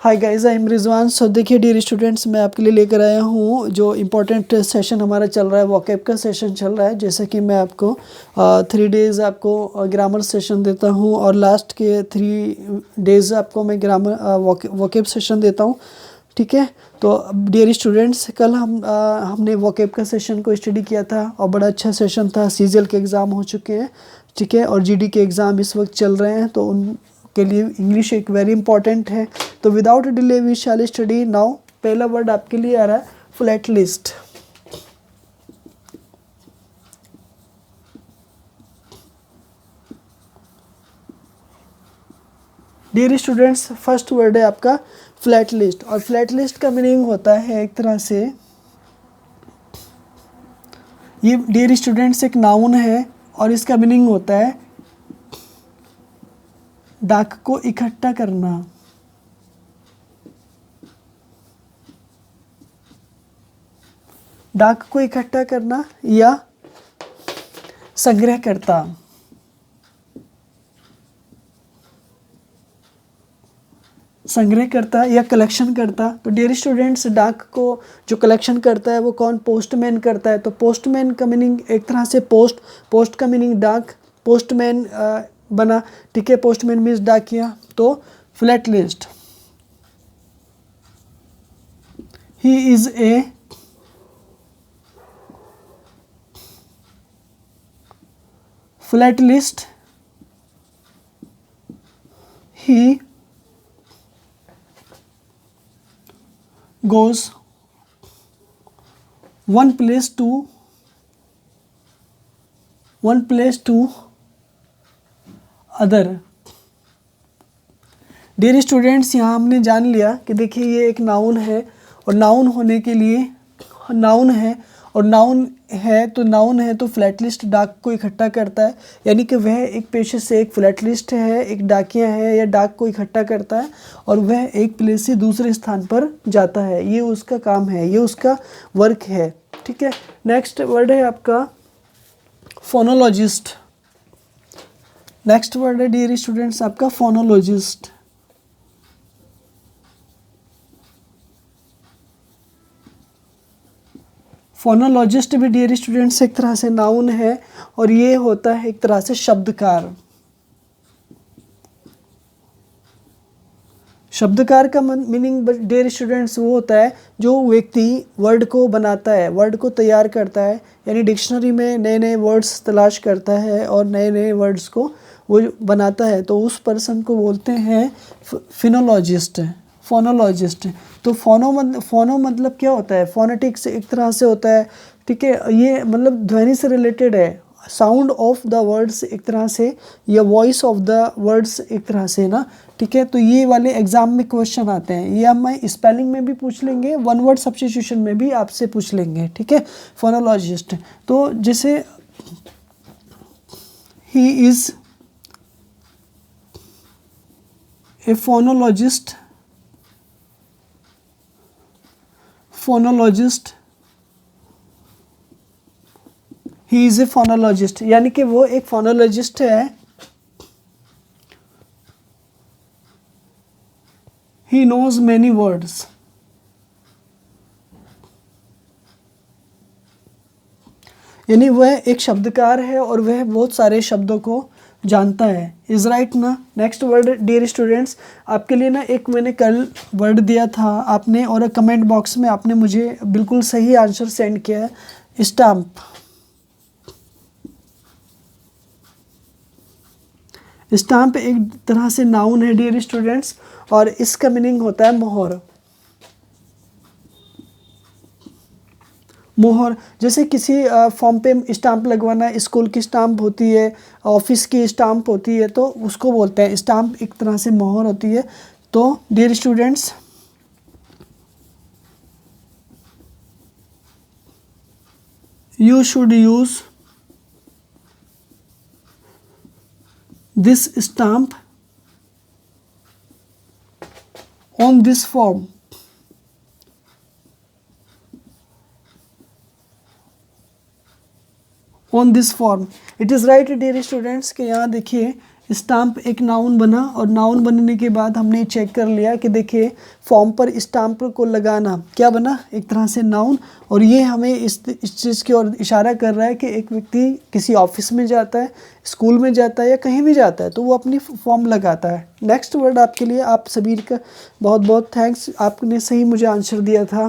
Hi guys, I am Rizwan. So देखिए dear students, मैं आपके लिए लेकर आया हूँ जो इम्पोर्टेंट सेशन हमारा चल रहा है, वोकैब का सेशन चल रहा है। जैसे कि मैं आपको 3 डेज़ आपको ग्रामर सेशन देता हूँ और लास्ट के 3 डेज़ आपको मैं ग्रामर वोकैब सेशन देता हूँ। ठीक है, तो डियर स्टूडेंट्स, कल हमने वोकैब का सेशन को स्टडी किया था और बड़ा अच्छा सेशन था। सीजीएल के एग्ज़ाम हो चुके हैं, ठीक है, और जीडी के एग्ज़ाम इस वक्त चल रहे हैं, तो उनके लिए इंग्लिश एक वेरी इंपॉर्टेंट है। तो without delay we shall study now. पहला वर्ड आपके लिए आ रहा है philatelist. Dear students, first word है आपका फ्लैट लिस्ट। और फ्लैट लिस्ट का मीनिंग होता है एक तरह से, ये डियर स्टूडेंट्स एक नाउन है और इसका मीनिंग होता है डाक को इकट्ठा करना। डाक को इकट्ठा करना या संग्रह करता। संग्रह करता या कलेक्शन करता। तो डियर स्टूडेंट्स, डाक को जो कलेक्शन करता है वो कौन? पोस्टमैन करता है। तो पोस्टमैन का मीनिंग एक तरह से पोस्ट का मीनिंग डाक, पोस्टमैन बना। ठीक है, पोस्टमैन मीन्स डाकिया। तो philatelist, he is a philatelist, he goes one place to other। Dear students, यहाँ हमने जान लिया कि देखिए ये एक नाउन है और नाउन होने के लिए नाउन है और नाउन है तो फ्लैट लिस्ट डाक को इकट्ठा करता है, यानी कि वह एक पेशे से एक फ्लैट लिस्ट है, एक डाकिया है या डाक को इकट्ठा करता है और वह एक प्लेस से दूसरे स्थान पर जाता है। ये उसका काम है, ये उसका वर्क है। ठीक है, नेक्स्ट वर्ड है आपका फोनोलॉजिस्ट। नेक्स्ट वर्ड है डियर स्टूडेंट्स आपका फोनोलॉजिस्ट। फोनोलॉजिस्ट भी डियर स्टूडेंट्स एक तरह से नाउन है और ये होता है एक तरह से शब्दकार। शब्दकार का मीनिंग डियर स्टूडेंट्स वो होता है जो व्यक्ति वर्ड को बनाता है, वर्ड को तैयार करता है, यानी डिक्शनरी में नए नए वर्ड्स तलाश करता है और नए नए वर्ड्स को वो बनाता है, तो उस पर्सन को बोलते हैं फिनोलॉजिस्ट, फोनोलॉजिस्ट। तो फोनो मतलब क्या होता है? फोनेटिक्स एक तरह से होता है। ठीक है, ये मतलब ध्वनि से रिलेटेड है, साउंड ऑफ द वर्ड्स एक तरह से, या वॉइस ऑफ द वर्ड्स एक तरह से ना। ठीक है, तो ये वाले एग्जाम में क्वेश्चन आते हैं, ये हम स्पेलिंग में भी पूछ लेंगे, वन वर्ड सब्स्टिट्यूशन में भी आपसे पूछ लेंगे। ठीक है, फोनोलॉजिस्ट। तो जैसे ही is A phonologist, he is ए फोनोलॉजिस्ट, यानी कि वो एक फोनोलॉजिस्ट है। ही नोज मैनी वर्ड्स, यानी वह एक शब्दकार है और वह बहुत सारे शब्दों को जानता है। इज राइट ना। नेक्स्ट वर्ड डियर स्टूडेंट्स, आपके लिए ना एक मैंने कल वर्ड दिया था आपने, और कमेंट बॉक्स में आपने मुझे बिल्कुल सही आंसर सेंड किया है, स्टाम्प। स्टाम्प एक तरह से नाउन है डियर स्टूडेंट्स और इसका मीनिंग होता है मोहर। मोहर, जैसे किसी फॉर्म पे स्टाम्प लगवाना, स्कूल की स्टाम्प होती है, ऑफिस की स्टाम्प होती है, तो उसको बोलते हैं स्टाम्प, एक तरह से मोहर होती है। तो dear students, you should use this stamp on this form. On this form, it is right dear students, कि यहाँ देखिए स्टाम्प एक नाउन बना, और नाउन बनने के बाद हमने चेक कर लिया कि देखिए फॉर्म पर स्टाम्प को लगाना क्या बना, एक तरह से नाउन। और ये हमें इस चीज़ की ओर इशारा कर रहा है कि एक व्यक्ति किसी ऑफिस में जाता है, स्कूल में जाता है या कहीं भी जाता है तो वो अपनी फॉर्म लगाता है। नेक्स्ट वर्ड आपके लिए, आप सभी का बहुत बहुत थैंक्स, आपने सही मुझे आंसर दिया था,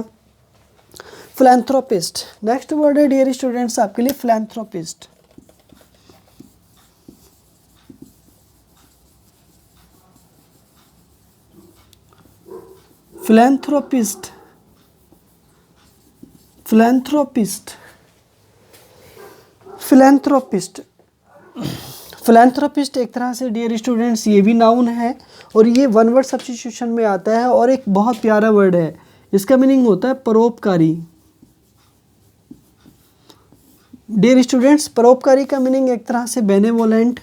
फिलैंथ्रोपिस्ट। नेक्स्ट वर्ड है डियर स्टूडेंट्स आपके लिए philanthropist. Philanthropist, philanthropist, philanthropist, philanthropist एक तरह से डियर स्टूडेंट्स ये भी नाउन है, और ये वन वर्ड सब्स्टिट्यूशन में आता है, और एक बहुत प्यारा वर्ड है। इसका मीनिंग होता है परोपकारी। डियर स्टूडेंट्स, परोपकारी का मीनिंग एक तरह से बेनेवोलेंट,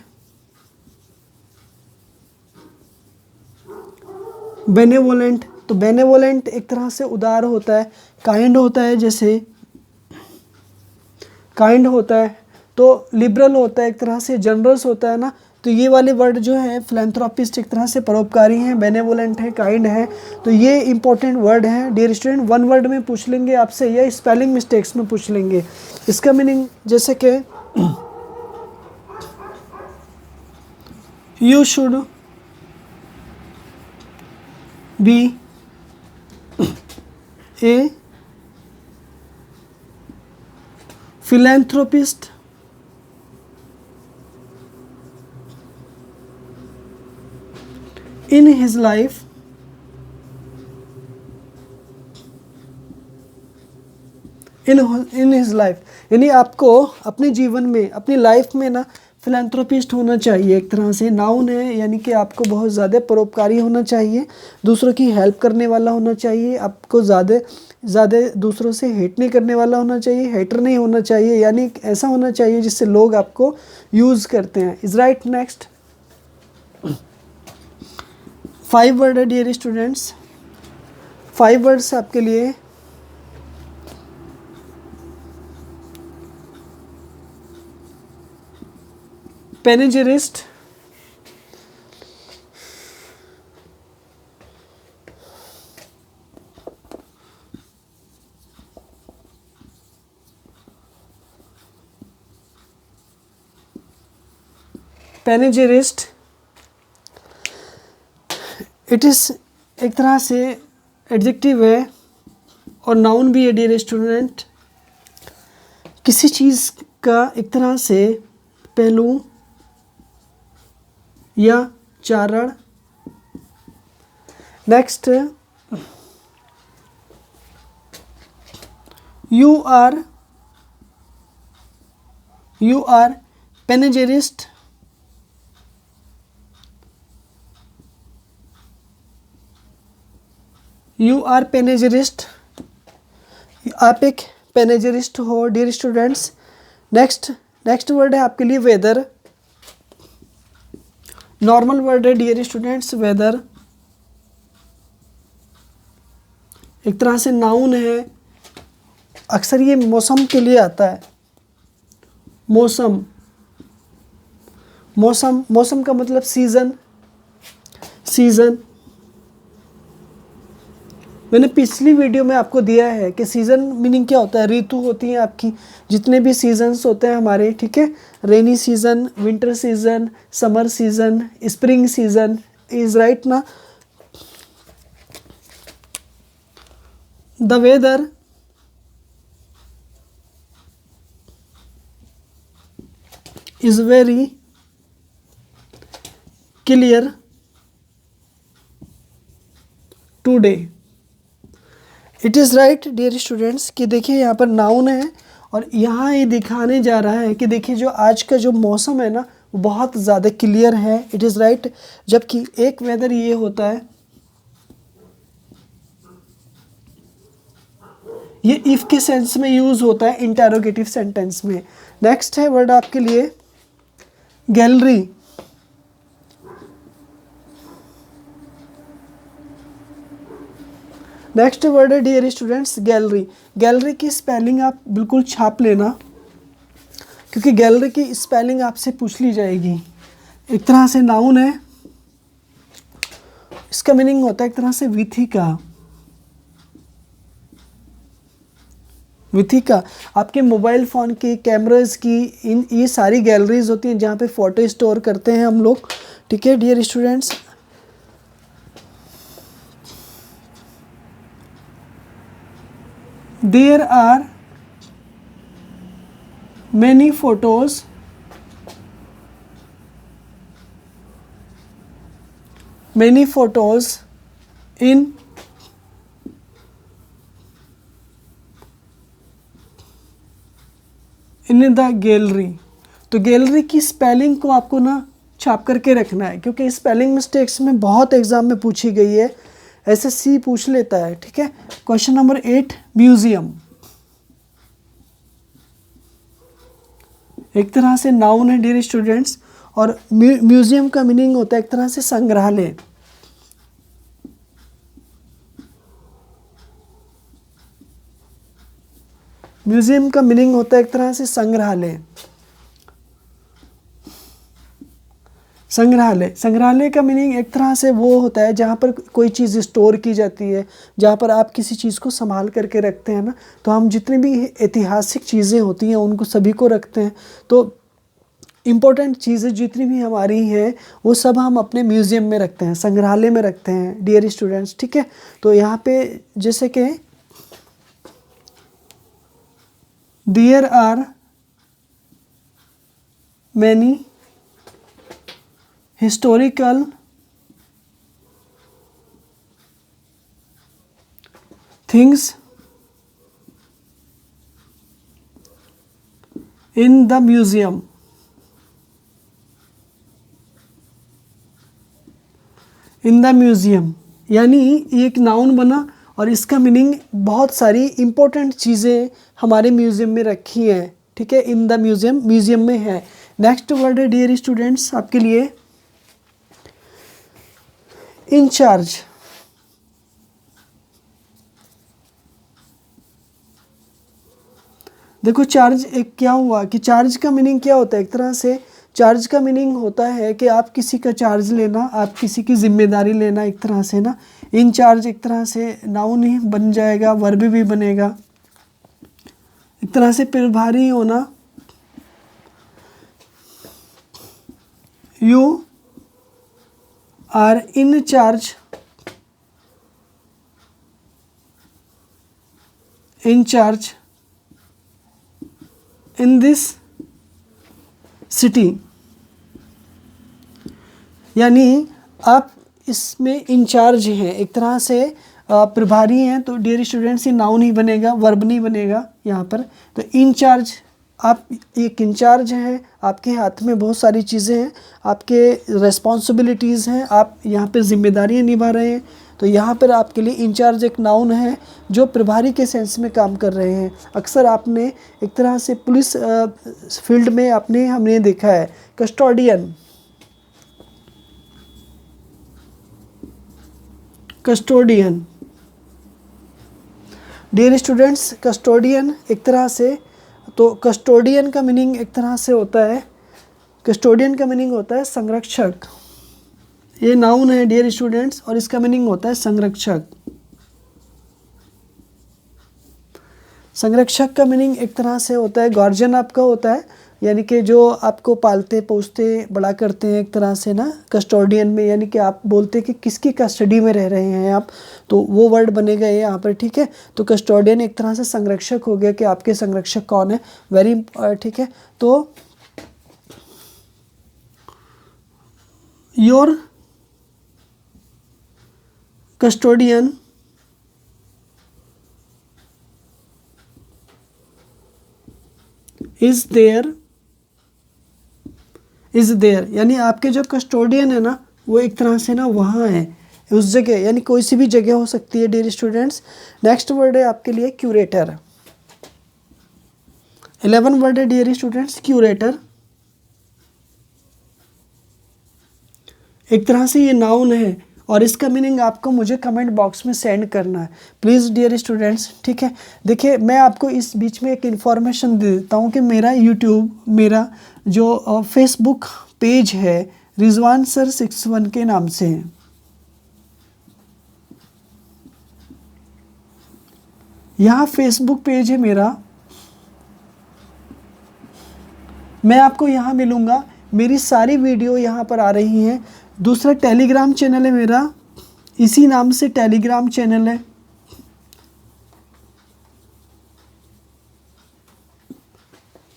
बेनेवोलेंट। तो बेनेवोलेंट एक तरह से उदार होता है, काइंड होता है, जैसे काइंड होता है, तो लिबरल होता है, एक तरह से जनरस होता है ना। तो ये वाले वर्ड जो है फिलैंथ्रोपिस्ट एक तरह से परोपकारी हैं, बेनेवोलेंट है, काइंड है। तो ये इंपॉर्टेंट वर्ड है डियर स्टूडेंट, वन वर्ड में पूछ लेंगे आपसे या स्पेलिंग मिस्टेक्स में पूछ लेंगे। इसका मीनिंग जैसे कि you should be A philanthropist, in his life, in his life, यानी आपको अपने जीवन में, अपनी लाइफ में ना फिलैंथ्रोपिस्ट होना चाहिए। एक तरह से नाउन है, यानी कि आपको बहुत ज़्यादा परोपकारी होना चाहिए, दूसरों की हेल्प करने वाला होना चाहिए, आपको ज़्यादा दूसरों से हेट नहीं करने वाला होना चाहिए, हेटर नहीं होना चाहिए, यानी ऐसा होना चाहिए जिससे लोग आपको यूज़ करते हैं। Is right. नेक्स्ट 5 वर्ड है डियर स्टूडेंट्स, 5 वर्ड्स आपके लिए। पैनेजेरिस्ट, पैनेजेरिस्ट, इट इज़ एक तरह से एडजेक्टिव है और नाउन भी है डियर स्टूडेंट। किसी चीज़ का एक तरह से पहलू या चारण। Next, you are panegyrist, you are panegyrist, आप एक पैनेजेरिस्ट हो डियर स्टूडेंट्स। नेक्स्ट वर्ड है आपके लिए वेदर, नॉर्मल वर्ड है डियर स्टूडेंट्स वेदर, एक तरह से नाउन है, अक्सर ये मौसम के लिए आता है। मौसम, मौसम, मौसम का मतलब सीज़न, सीज़न। मैंने पिछली वीडियो में आपको दिया है कि सीज़न मीनिंग क्या होता है, ऋतु होती हैं आपकी, जितने भी सीजन्स होते हैं हमारे, ठीक है, rainy season, winter season, summer season, spring season. Is right ना। The weather is very clear today. It is right dear students कि देखिए यहाँ पर नाउन है, और यहाँ ये दिखाने जा रहा है कि देखिए जो आज का जो मौसम है ना वो बहुत ज़्यादा क्लियर है। It is right. जबकि एक वेदर ये होता है, ये इफ़ के सेंस में यूज़ होता है इंटरोगेटिव सेंटेंस में। नेक्स्ट है वर्ड आपके लिए गैलरी, नेक्स्ट वर्ड है डियर स्टूडेंट्स गैलरी। गैलरी की स्पेलिंग आप बिल्कुल छाप लेना, क्योंकि गैलरी की स्पेलिंग आपसे पूछ ली जाएगी। एक तरह से नाउन है, इसका मीनिंग होता है एक तरह से विथिका। विथिका आपके मोबाइल फ़ोन की, कैमरास की, इन ये सारी गैलरीज होती हैं जहाँ पे फ़ोटो स्टोर करते हैं हम लोग, ठीक है dear students. There are many photos in the gallery. तो गैलरी की स्पेलिंग को आपको ना छाप करके रखना है, क्योंकि स्पेलिंग मिस्टेक्स में बहुत एग्जाम में पूछी गई है, एसएससी पूछ लेता है, ठीक है। क्वेश्चन नंबर 8, म्यूजियम एक तरह से नाउन है डियर स्टूडेंट्स, और म्यूजियम का मीनिंग होता है एक तरह से संग्रहालय। म्यूजियम का मीनिंग होता है एक तरह से संग्रहालय। संग्रहालय का मीनिंग एक तरह से वो होता है जहाँ पर कोई चीज़ स्टोर की जाती है, जहाँ पर आप किसी चीज़ को संभाल करके रखते हैं ना। तो हम जितनी भी ऐतिहासिक चीज़ें होती हैं उनको सभी को रखते हैं। तो इम्पोर्टेंट चीज़ें जितनी भी हमारी हैं वो सब हम अपने म्यूज़ियम में रखते हैं, संग्रहालय में रखते हैं डियर स्टूडेंट्स, ठीक है। तो यहाँ पे जैसे कि there are many historical things in the museum. In the museum यानी एक नाउन बना और इसका मीनिंग बहुत सारी इंपॉर्टेंट चीज़ें हमारे म्यूजियम में रखी हैं, ठीक है। इन द म्यूजियम, म्यूजियम में है। नेक्स्ट वर्ड है डियर स्टूडेंट्स आपके लिए इंचार्ज। देखो चार्ज एक क्या हुआ कि चार्ज का मीनिंग क्या होता है, एक तरह से चार्ज का मीनिंग होता है कि आप किसी का चार्ज लेना, आप किसी की जिम्मेदारी लेना एक तरह से ना। इंचार्ज एक तरह से नाउन ही बन जाएगा, वर्ब भी बनेगा, एक तरह से प्रभारी होना। You are in charge, in charge in this city, यानी आप इसमें इंचार्ज हैं, एक तरह से प्रभारी हैं। तो डियर स्टूडेंट्स ये नाउन ही बनेगा, वर्ब नहीं बनेगा यहाँ पर। तो इंचार्ज, आप एक इंचार्ज हैं, आपके हाथ में बहुत सारी चीज़ें हैं, आपके रेस्पॉन्सिबिलिटीज़ हैं, आप यहाँ पे जिम्मेदारियाँ निभा रहे हैं। तो यहाँ पर आपके लिए इंचार्ज एक नाउन है जो प्रभारी के सेंस में काम कर रहे हैं। अक्सर आपने एक तरह से पुलिस फील्ड में हमने देखा है custodian. Custodian dear students, custodian एक तरह से, तो कस्टोडियन का मीनिंग एक तरह से होता है, कस्टोडियन का मीनिंग होता है संरक्षक। ये नाउन है डियर स्टूडेंट्स और इसका मीनिंग होता है संरक्षक। संरक्षक का मीनिंग एक तरह से होता है गार्जियन आपका होता है, यानी कि जो आपको पालते पोसते बड़ा करते हैं एक तरह से ना। कस्टोडियन में यानी कि आप बोलते हैं कि किसकी कस्टडी में रह रहे हैं आप, तो वो वर्ड बनेगा ये यहाँ पर, ठीक है। तो कस्टोडियन एक तरह से संरक्षक हो गया कि आपके संरक्षक कौन है, वेरी ठीक है। तो योर कस्टोडियन इज देयर यानी आपके जो कस्टोडियन है ना वो एक तरह से ना वहाँ है उस जगह, यानी कोई सी भी जगह हो सकती है डियर स्टूडेंट्स। नेक्स्ट वर्ड है आपके लिए क्यूरेटर। 11 वर्ड है डियर स्टूडेंट्स क्यूरेटर। एक तरह से ये नाउन है और इसका मीनिंग आपको मुझे कमेंट बॉक्स में सेंड करना है प्लीज़ डियर स्टूडेंट्स, ठीक है। देखिए मैं आपको इस बीच में एक इन्फॉर्मेशन दे देता हूँ कि मेरा यूट्यूब, मेरा जो फेसबुक पेज है रिजवान सर 61 के नाम से हैं। यहाँ फेसबुक पेज है मेरा, मैं आपको यहाँ मिलूँगा, मेरी सारी वीडियो यहाँ पर आ रही हैं। दूसरा टेलीग्राम चैनल है मेरा, इसी नाम से टेलीग्राम चैनल है।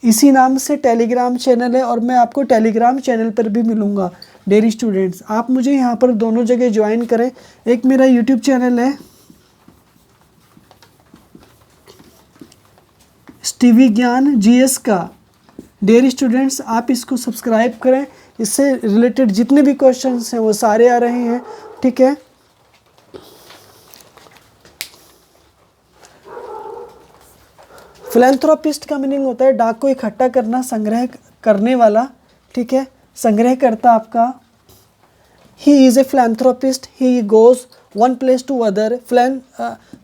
इसी नाम से टेलीग्राम चैनल है और मैं आपको टेलीग्राम चैनल पर भी मिलूँगा। डेयरी स्टूडेंट्स, आप मुझे यहाँ पर दोनों जगह ज्वाइन करें। एक मेरा यूट्यूब चैनल है स्टीवी ज्ञान जीएस का। डेयरी स्टूडेंट्स, आप इसको सब्सक्राइब करें, इससे रिलेटेड जितने भी क्वेश्चंस हैं वो सारे आ रहे हैं, ठीक है। फिलैंथ्रोपिस्ट का मीनिंग होता है डाक को इकट्ठा करना, संग्रह करने वाला, ठीक है, संग्रह करता आपका। He is a philanthropist, he goes one place to other.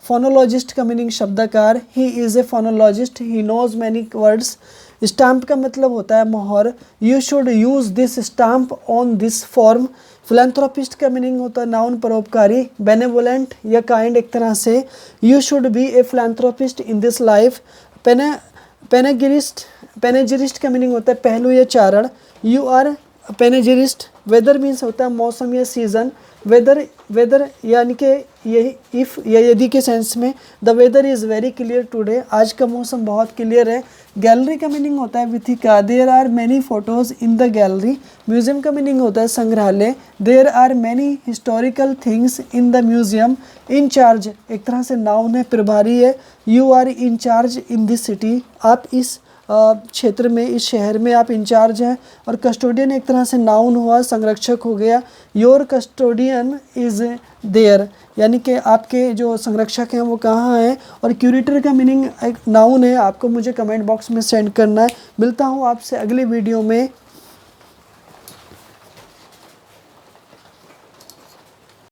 Phonologist का मीनिंग शब्दकार, he is a phonologist, he knows many words. Stamp का मतलब होता है मोहर। You should use this stamp on this form. Philanthropist का मीनिंग होता है नाउन परोपकारी, बेनेवोलेंट या काइंड एक तरह से। You should be a philanthropist in this life. Panegyrist का मीनिंग होता है पहलू या चारण। You are panegyrist. Weather means होता है मौसम या सीज़न। वेदर यानी कि यही इफ़ या यदि के सेंस में। The weather is very clear today, आज का मौसम बहुत क्लियर है। गैलरी का मीनिंग होता है विथिका। There are many photos in the gallery. Museum का मीनिंग होता है संग्रहालय। There are many historical things in the museum. Incharge एक तरह से नाउन है, प्रभारी है। You are incharge in this city, आप इस क्षेत्र में, इस शहर में आप इंचार्ज हैं। और कस्टोडियन एक तरह से नाउन हुआ, संरक्षक हो गया। योर कस्टोडियन इज़ देयर, यानी कि आपके जो संरक्षक हैं वो कहाँ हैं। और क्यूरेटर का मीनिंग एक नाउन है, आपको मुझे कमेंट बॉक्स में सेंड करना है। मिलता हूँ आपसे अगले वीडियो में।